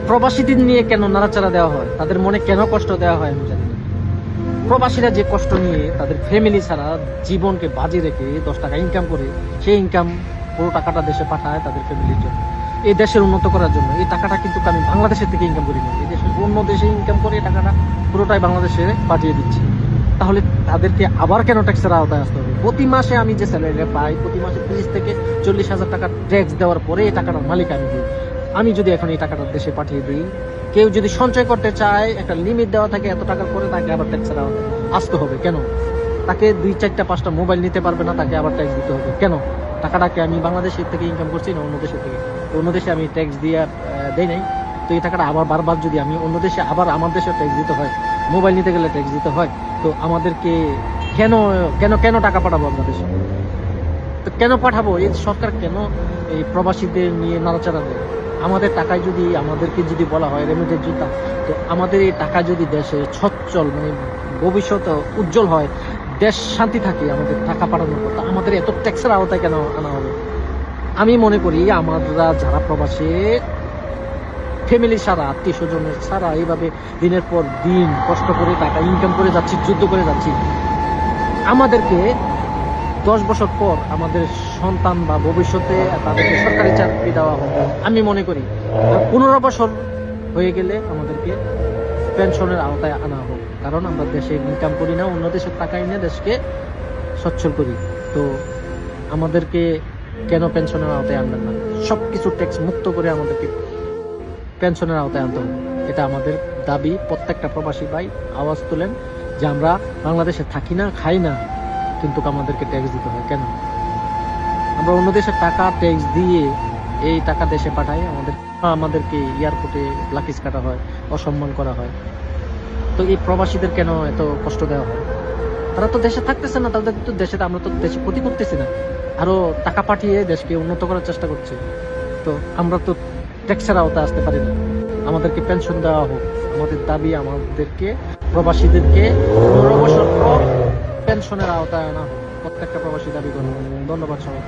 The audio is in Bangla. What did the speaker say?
প্রবাসীদের নিয়ে কেন নাড়াচাড়া দেওয়া হয়, তাদের মনে কেন কষ্ট দেওয়া হয় আমি জানি না। প্রবাসীরা যে কষ্ট নিয়ে তাদের ফ্যামিলি ছাড়া জীবনকে বাজি রেখে 10 টাকা ইনকাম করে, সেই ইনকাম পুরো টাকাটা দেশে পাঠায় তাদের ফ্যামিলির জন্য, এই দেশের উন্নত করার জন্য। এই টাকাটা কিন্তু আমি বাংলাদেশের থেকে ইনকাম করি না, এই দেশের অন্য দেশে ইনকাম করে এই টাকাটা পুরোটাই বাংলাদেশে পাঠিয়ে দিচ্ছি। তাহলে তাদেরকে আবার কেন ট্যাক্সের আওতায় আসতে হবে? প্রতি মাসে আমি যে স্যালারিটা পাই, প্রতি মাসে 30 থেকে 40,000 টাকা ট্যাক্স দেওয়ার পরে এই টাকাটার মালিক আমি দিই। আমি যদি এখন এই টাকাটা দেশে পাঠিয়ে দিই, কেউ যদি সঞ্চয় করতে চায়, একটা লিমিট দেওয়া থাকে এত টাকার পরে, তাকে আবার ট্যাক্সের আওতায় আসতে হবে কেন? তাকে 2, 4টা 5টা মোবাইল নিতে পারবে না, তাকে আবার ট্যাক্স দিতে হবে কেন? টাকাটাকে আমি বাংলাদেশের থেকে ইনকাম করছি না অন্য দেশের থেকে? অন্য দেশে আমি ট্যাক্স দিয়ে দেই নাই, তো এই টাকাটা আবার বারবার যদি আমি অন্য দেশে আবার আমার দেশে ট্যাক্স দিতে হয়, মোবাইল নিতে গেলে ট্যাক্স দিতে হয়, তো আমাদেরকে কেন কেন কেন টাকা পাঠাবো আমরা দেশে? তো কেন পাঠাবো? এই সরকার কেন এই প্রবাসীদের নিয়ে নাড়াচাড়া দেয়? আমাদের টাকায় যদি আমাদেরকে যদি বলা হয় রেমিটেন্স জুতা, তো আমাদের এই টাকা যদি দেশে সচ্ছল মানে ভবিষ্যৎ উজ্জ্বল হয়, দেশ শান্তি থাকে আমাদের টাকা পাঠানোর পর, আমাদের এত ট্যাক্সের আওতায় কেন আনা হবে? আমি মনে করি আমরা যারা প্রবাসী ফ্যামিলি ছাড়া, আত্মীয় স্বজনের ছাড়া এইভাবে দিনের পর দিন কষ্ট করে টাকা ইনকাম করে যাচ্ছি, যুদ্ধ করে যাচ্ছি, আমাদেরকে 10 বছর পর আমাদের সন্তান বা ভবিষ্যতে তাদেরকে সরকারি চাকরি দেওয়া হবে। আমি মনে করি 15 বছর হয়ে গেলে আমাদেরকে পেনশনের আওতায় আনা হোক, কারণ আমরা দেশে ইনকাম করি না, অন্য দেশের টাকা এনে দেশকে সচ্ছল করি। তো আমাদেরকে কেন পেনশনের আওতায় আনবেন না? সবকিছু ট্যাক্স মুক্ত করে আমাদেরকে পেনশনের আওতায় আনতে হবে, এটা আমাদের দাবি। প্রত্যেকটা প্রবাসী ভাই আওয়াজ তোলেন যে আমরা বাংলাদেশে থাকি না, খাই না, কিন্তু আমাদেরকে ট্যাক্স দিতে হয় কেন? আমরা অন্য দেশের টাকা ট্যাক্স দিয়ে এই টাকা দেশে পাঠাই, আমাদেরকে এয়ারপোর্টে লাকিজ কাটা হয়, অসম্মান করা হয়। তো এই প্রবাসীদের কেন এত কষ্ট দেওয়া হয়? তারা তো দেশে থাকতেছে না, তাদের তো দেশে, আমরা তো দেশে ক্ষতি করতেছি না, আরো টাকা পাঠিয়ে দেশকে উন্নত করার চেষ্টা করছে। তো আমরা তো ট্যাক্সের আওতায় আসতে পারি না, আমাদেরকে পেনশন দেওয়া হোক। আমাদের দাবি আমাদেরকে প্রবাসীদেরকে 15 বছর পর পেনশনের আওতায় আনা হোক, প্রত্যেকটা প্রবাসী দাবি করবে। ধন্যবাদ সবাই।